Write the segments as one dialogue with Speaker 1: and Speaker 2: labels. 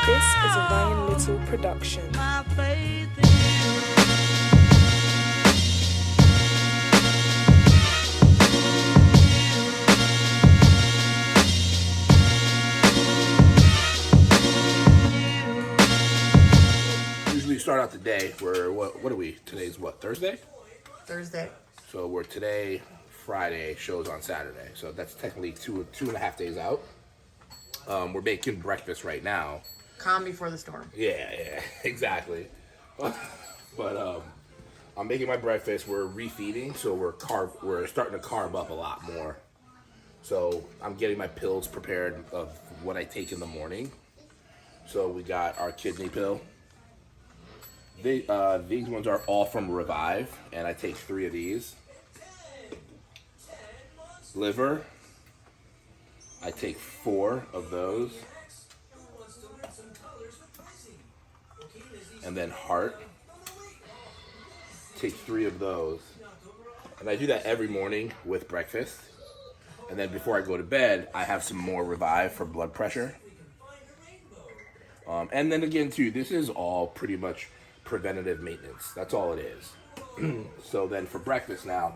Speaker 1: This is a Ryan Little production.
Speaker 2: My faith in
Speaker 3: Usually start out the day where what are we? Today's what, Thursday?
Speaker 4: Thursday.
Speaker 3: So we're today, Friday, shows on Saturday. So that's technically two and a half days out. We're making breakfast right now.
Speaker 4: Calm before the storm.
Speaker 3: Yeah, exactly. But I'm making my breakfast. We're refeeding, so we're starting to carb up a lot more. So I'm getting my pills prepared of what I take in the morning. So we got our kidney pill. These ones are all from Revive, and I take 3 of these. Liver, I take 4 of those. And then heart, take 3 of those. And I do that every morning with breakfast. And then before I go to bed, I have some more Revive for blood pressure. And then again too, this is all pretty much preventative maintenance. That's all it is. So then for breakfast now,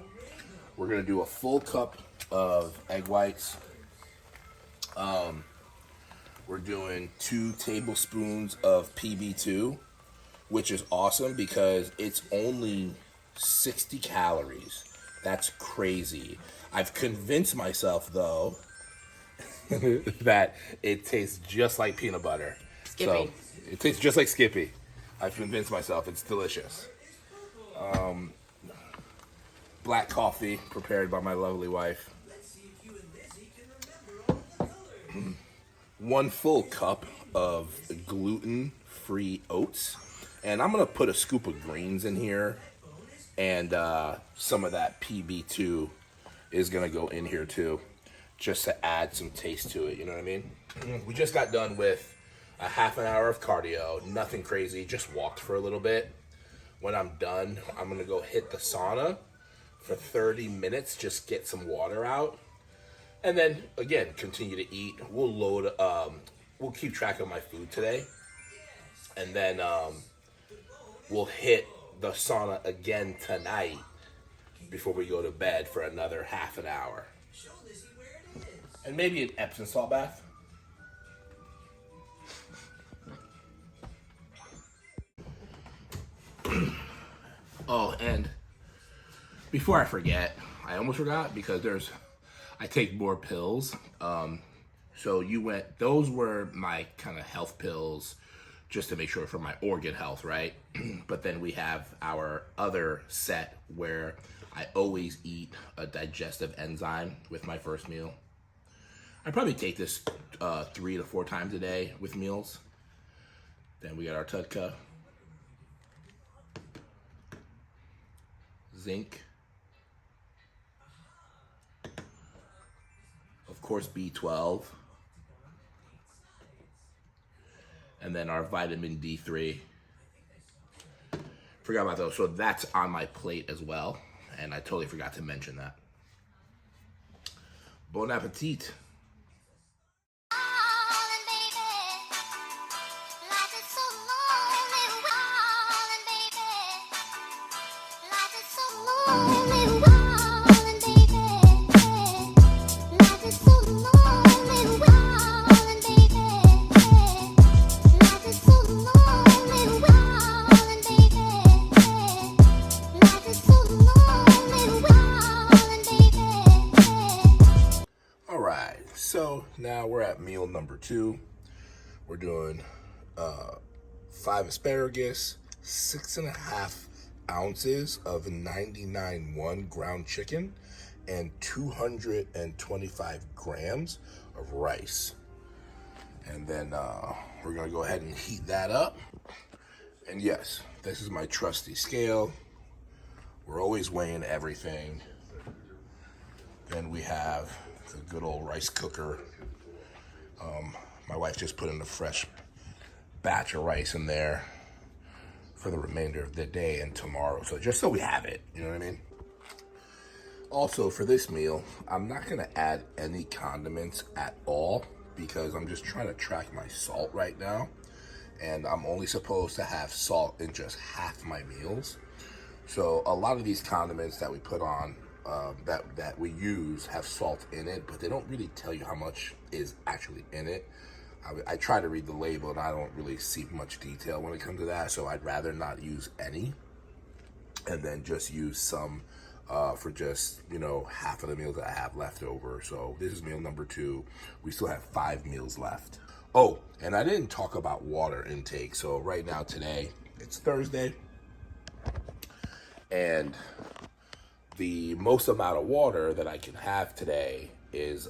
Speaker 3: we're gonna do a full cup of egg whites. We're doing 2 tablespoons of PB2, which is awesome because it's only 60 calories. That's crazy. I've convinced myself though that it tastes just like peanut butter.
Speaker 4: Skippy.
Speaker 3: So it tastes just like Skippy. I've convinced myself it's delicious. Black coffee prepared by my lovely wife. 1 full cup of gluten-free oats. And I'm going to put a scoop of greens in here. And some of that PB2 is going to go in here too. Just to add some taste to it, you know what I mean? We just got done with a half an hour of cardio. Nothing crazy, just walked for a little bit. When I'm done, I'm going to go hit the sauna for 30 minutes, just get some water out. And then, again, continue to eat. We'll keep track of my food today. And then we'll hit the sauna again tonight before we go to bed for another half an hour. And maybe an Epsom salt bath. Oh, and before I forget, I almost forgot because I take more pills. So those were my kind of health pills just to make sure for my organ health, right? But then we have our other set where I always eat a digestive enzyme with my first meal. I probably take this 3 to 4 times a day with meals. Then we got our Tudka, zinc, of course B12, and then our vitamin D3. Forgot about those, so that's on my plate as well, and I totally forgot to mention that. Bon appetit. So now we're at meal number 2. We're doing 5 asparagus, 6.5 ounces of 99.1 ground chicken, and 225 grams of rice. And then we're gonna go ahead and heat that up. And yes, this is my trusty scale. We're always weighing everything. Then we have the good old rice cooker. My wife just put in a fresh batch of rice in there for the remainder of the day and tomorrow. So just so we have it, you know what I mean? Also for this meal, I'm not gonna add any condiments at all because I'm just trying to track my salt right now. and I'm only supposed to have salt in just half my meals. So a lot of these condiments that we put on, that we use, have salt in it, but they don't really tell you how much is actually in it. I try to read the label, and I don't really see much detail when it comes to that, so I'd rather not use any, and then just use some for just, half of the meals that I have left over. So this is meal number 2. We still have 5 meals left. Oh, and I didn't talk about water intake. So right now, today, it's Thursday, and the most amount of water that I can have today is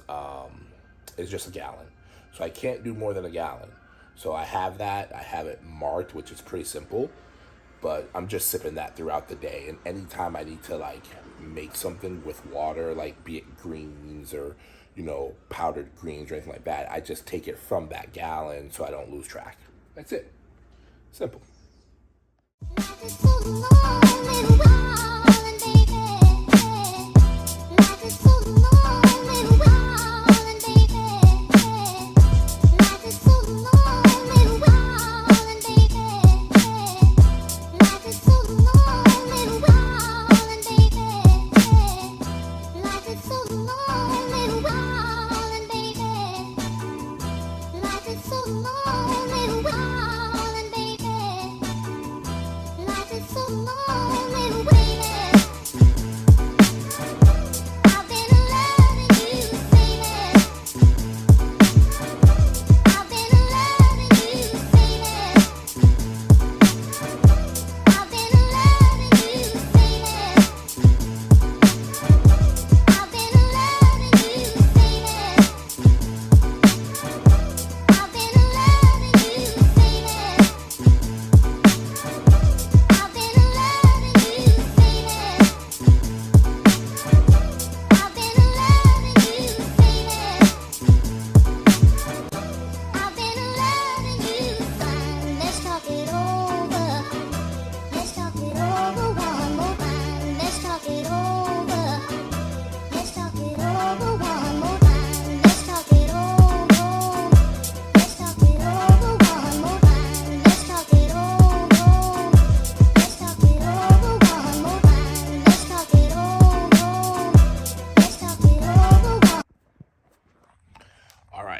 Speaker 3: just a gallon. So I can't do more than a gallon. So I have that. I have it marked, which is pretty simple, but I'm just sipping that throughout the day. And anytime I need to make something with water, be it greens or, powdered greens or anything like that, I just take it from that gallon so I don't lose track. That's it. Simple.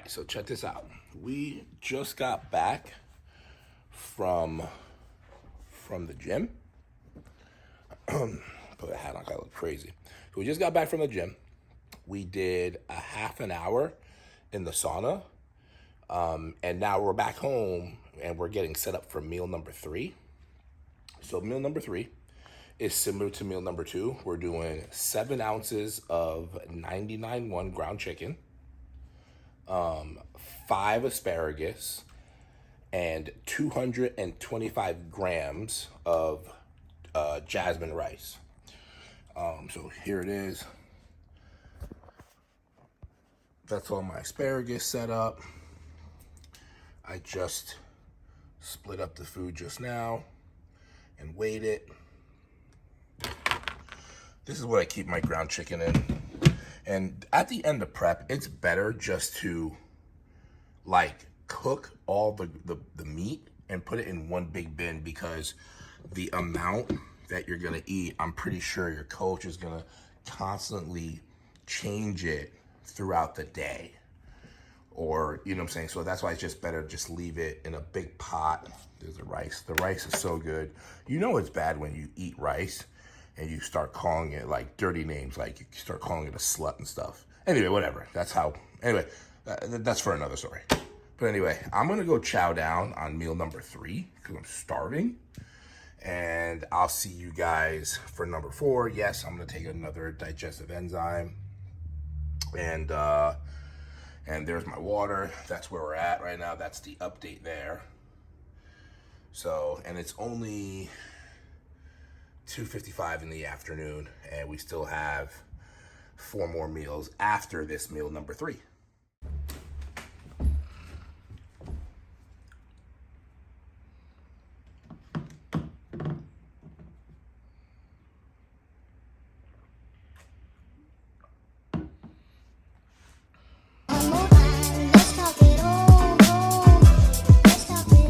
Speaker 3: So check this out. We just got back from the gym. Put a hat on, I look crazy. So we just got back from the gym. We did a half an hour in the sauna. And now we're back home and we're getting set up for meal number 3. So meal number 3 is similar to meal number 2. We're doing 7 ounces of 99.1 ground chicken, 5 asparagus, and 225 grams of jasmine rice. So here it is. That's all my asparagus set up. I just split up the food just now and weighed it. This is what I keep my ground chicken in. And at the end of prep, it's better just to cook all the meat and put it in one big bin, because the amount that you're gonna eat, I'm pretty sure your coach is gonna constantly change it throughout the day. Or, you know what I'm saying? So that's why it's just better just leave it in a big pot. There's the rice. The rice is so good. You know it's bad when you eat rice and you start calling it dirty names, you start calling it a slut and stuff. Anyway, whatever. That's for another story. But anyway, I'm gonna go chow down on meal number 3 because I'm starving. And I'll see you guys for number 4. Yes, I'm gonna take another digestive enzyme. And there's my water. That's where we're at right now. That's the update there. So, and it's only 2:55 in the afternoon, and we still have 4 more meals after this meal number 3.
Speaker 2: Let's talk it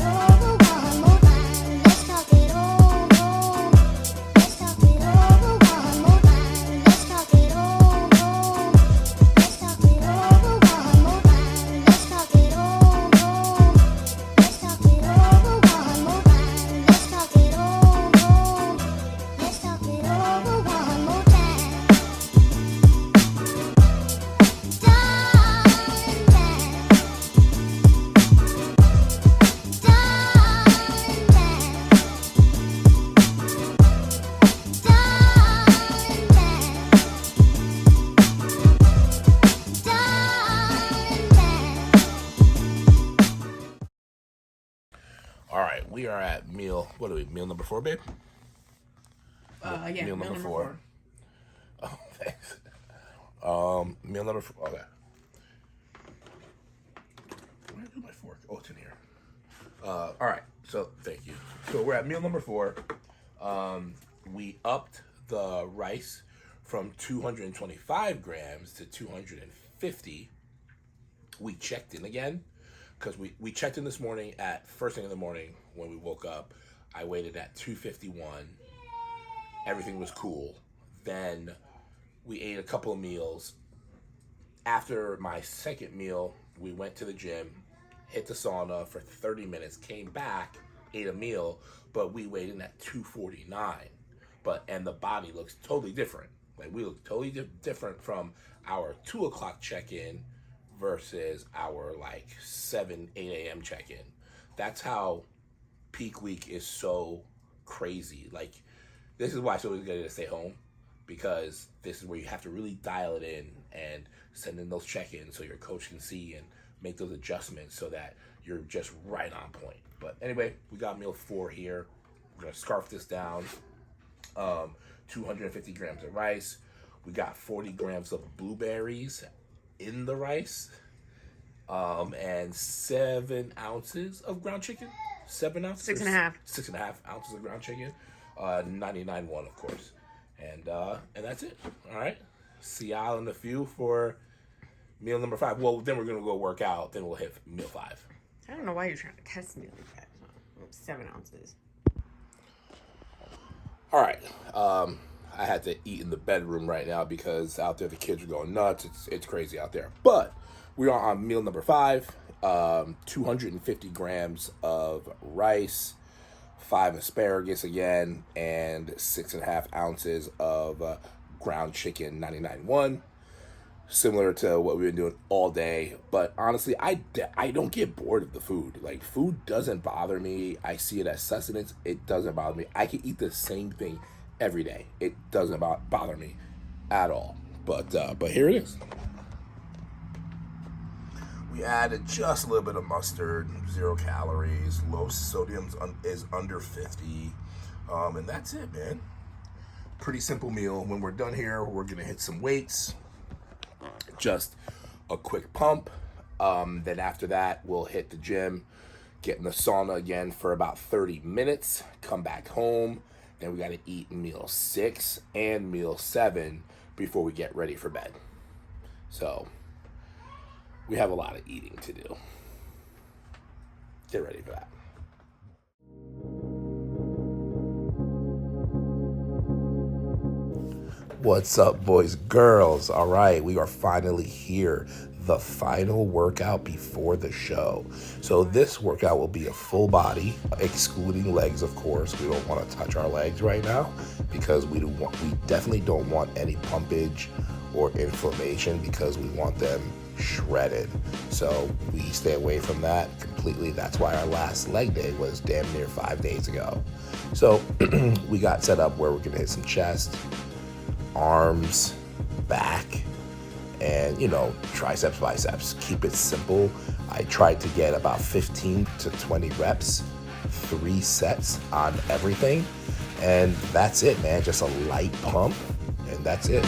Speaker 2: over.
Speaker 3: All right, we are at meal, what are we, meal number 4, babe?
Speaker 4: Yeah,
Speaker 3: meal number 4. Oh, thanks. Meal number 4, okay. Where did I do my fork? Oh, it's in here. All right, so thank you. So we're at meal number 4. We upped the rice from 225 grams to 250. We checked in again because we checked in this morning at first thing in the morning when we woke up. I waited at 251. Everything was cool. Then we ate a couple of meals. After my second meal, we went to the gym, hit the sauna for 30 minutes, came back, ate a meal, but we weighed in at 249. And the body looks totally different. Like we look totally different from our 2 o'clock check-in versus our like 7, 8 a.m. check-in. That's how peak week is so crazy. Like this is why it's always good to stay home, because this is where you have to really dial it in and send in those check-ins so your coach can see and make those adjustments so that you're just right on point. But anyway, we got meal 4 here. We're gonna scarf this down. 250 grams of rice. We got 40 grams of blueberries in the rice. And 7 ounces of ground chicken. 7 ounces?
Speaker 4: 6.5.
Speaker 3: 6.5 ounces of ground chicken. 99.1, of course. And that's it. All right. See y'all in a few for meal number 5. Well, then we're going to go work out. Then we'll hit meal 5.
Speaker 4: I don't know why you're trying to test me like that. 7 ounces.
Speaker 3: All right. I had to eat in the bedroom right now because out there the kids are going nuts. It's crazy out there. But we are on meal number 5. 250 grams of rice, 5 asparagus again, and 6.5 ounces of ground chicken 99.1. Similar to what we've been doing all day. But honestly, I don't get bored of the food. Like, food doesn't bother me. I see it as sustenance. It doesn't bother me. I can eat the same thing every day. It doesn't bother me at all. But here it is. We added just a little bit of mustard, 0 calories, low sodium is under 50, and that's it, man. Pretty simple meal. When we're done here, we're gonna hit some weights, just a quick pump. Then after that, we'll hit the gym, get in the sauna again for about 30 minutes, come back home. Then we gotta eat meal 6 and meal 7 before we get ready for bed. So we have a lot of eating to do. Get ready for that. What's up, boys, girls? All right, we are finally here. The final workout before the show. So this workout will be a full body, excluding legs, of course. We don't want to touch our legs right now because we definitely don't want any pumpage or inflammation because we want them shredded. So we stay away from that completely. That's why our last leg day was damn near 5 days ago. So we got set up where we're gonna hit some chest, arms, back, and triceps, biceps. Keep it simple. I tried to get about 15 to 20 reps, 3 sets on everything, and that's it, man. Just a light pump, and that's it.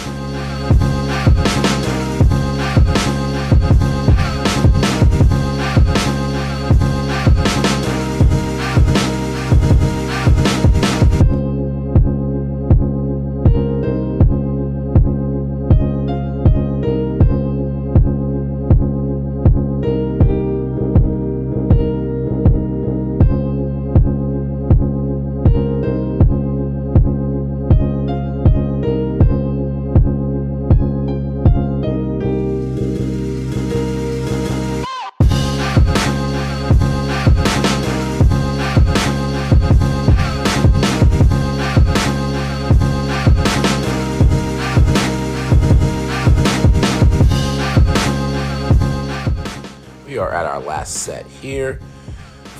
Speaker 3: We are at our last set here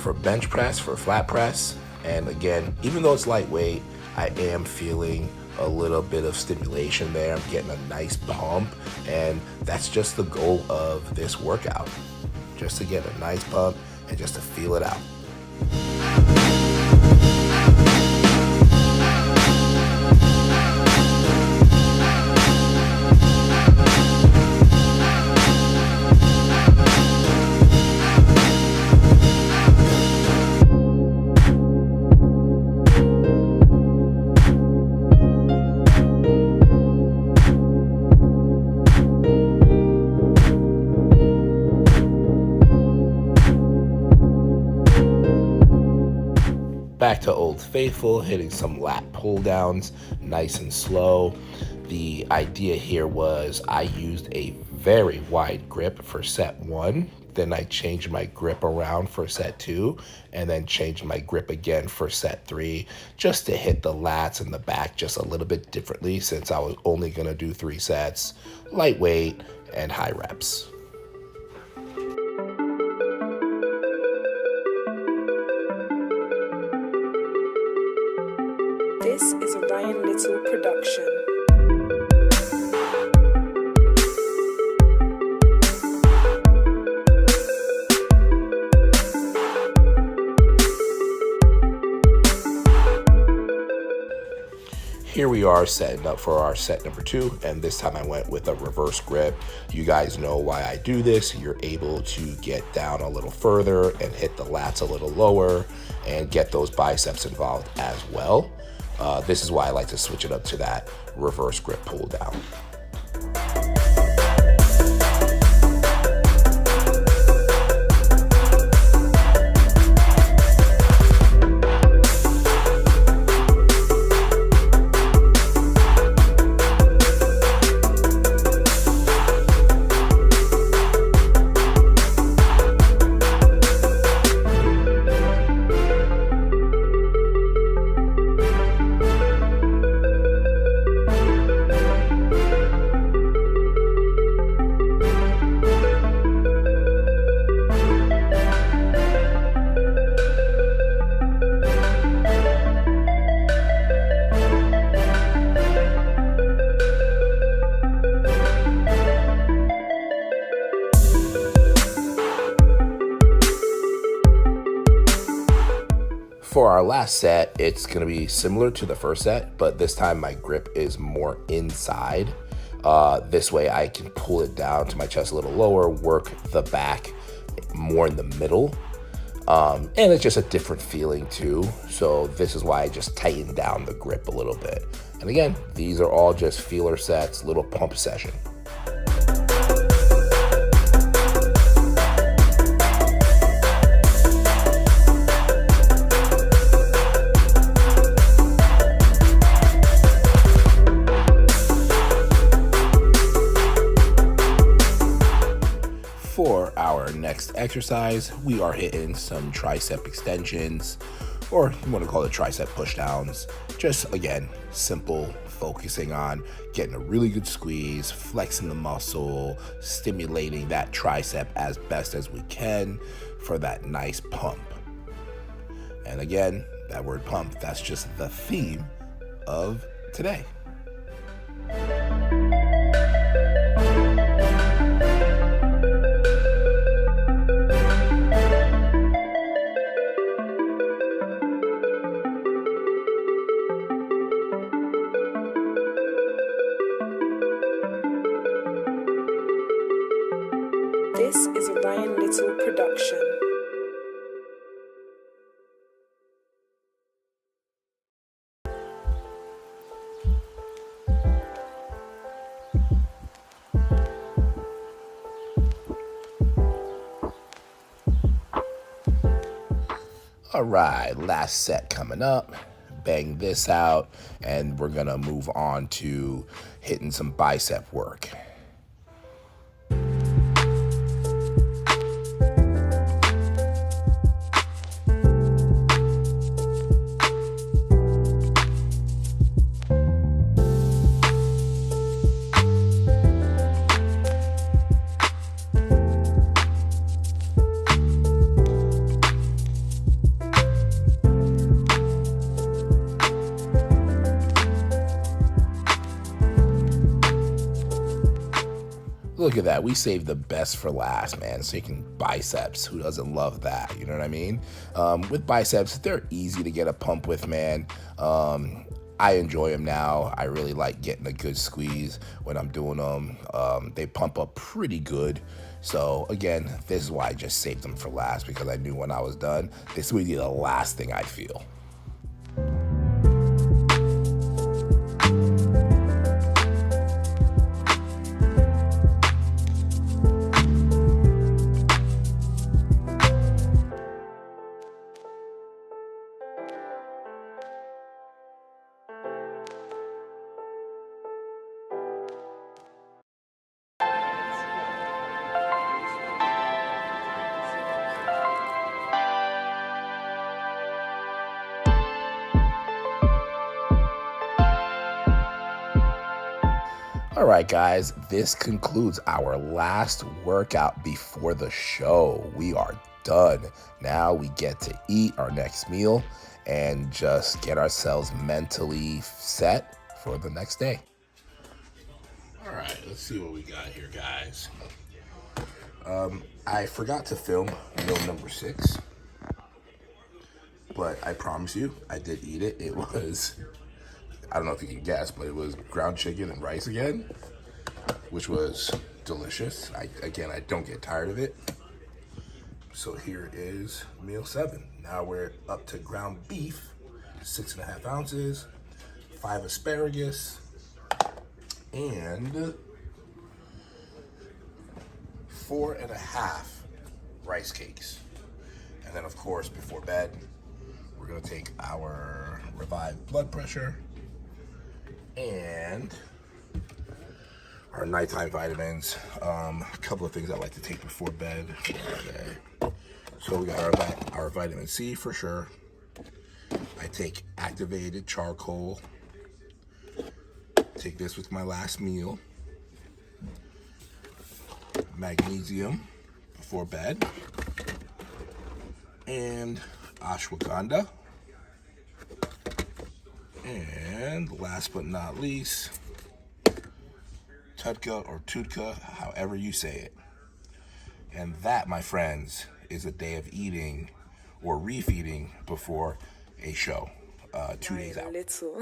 Speaker 3: for bench press, for flat press. And again, even though it's lightweight, I am feeling a little bit of stimulation there. I'm getting a nice pump, and that's just the goal of this workout. Just to get a nice pump and just to feel it out. Back to Old Faithful, hitting some lat pull downs, nice and slow. The idea here was I used a very wide grip for set 1, then I changed my grip around for set 2, and then changed my grip again for set 3, just to hit the lats and the back just a little bit differently, since I was only going to do 3 sets, lightweight and high reps.
Speaker 1: This is a Ryan Little production.
Speaker 3: Here we are setting up for our set number 2, and this time I went with a reverse grip. You guys know why I do this. You're able to get down a little further and hit the lats a little lower and get those biceps involved as well. This is why I like to switch it up to that reverse grip pull down. For our last set, it's going to be similar to the first set, but this time my grip is more inside. This way I can pull it down to my chest a little lower, work the back more in the middle. And it's just a different feeling too. So this is why I just tighten down the grip a little bit. And again, these are all just feeler sets, little pump session. For our next exercise, we are hitting some tricep extensions, or you want to call it tricep push downs. Just again, simple, focusing on getting a really good squeeze, flexing the muscle, stimulating that tricep as best as we can for that nice pump. And again, that word pump, that's just the theme of today.
Speaker 1: This is a Ryan Little production.
Speaker 3: All right, last set coming up. Bang this out, and we're gonna move on to hitting some bicep work. Look at that. We saved the best for last, man. So you can biceps. Who doesn't love that? You know what I mean? With biceps, they're easy to get a pump with, man. I enjoy them now. I really like getting a good squeeze when I'm doing them. They pump up pretty good. So again, this is why I just saved them for last, because I knew when I was done, this would be the last thing I'd feel. All right, guys, this concludes our last workout before the show. We are done. Now we get to eat our next meal and just get ourselves mentally set for the next day. All right, let's see what we got here, guys. I forgot to film meal number 6, but I promise you, I did eat it. It was, I don't know if you can guess, but it was ground chicken and rice again, which was delicious. I don't get tired of it. So here is meal 7. Now we're up to ground beef, 6.5 ounces, 5 asparagus, and 4.5 rice cakes. And then, of course, before bed, we're gonna take our revived blood pressure and our nighttime vitamins. A couple of things I like to take before bed. Okay. So we got our vitamin C for sure. I take activated charcoal. Take this with my last meal. Magnesium before bed. And ashwagandha. And last but not least, Tutka or Tutka, however you say it. And that, my friends, is a day of eating or refeeding before a show, 2 days out.
Speaker 1: Little.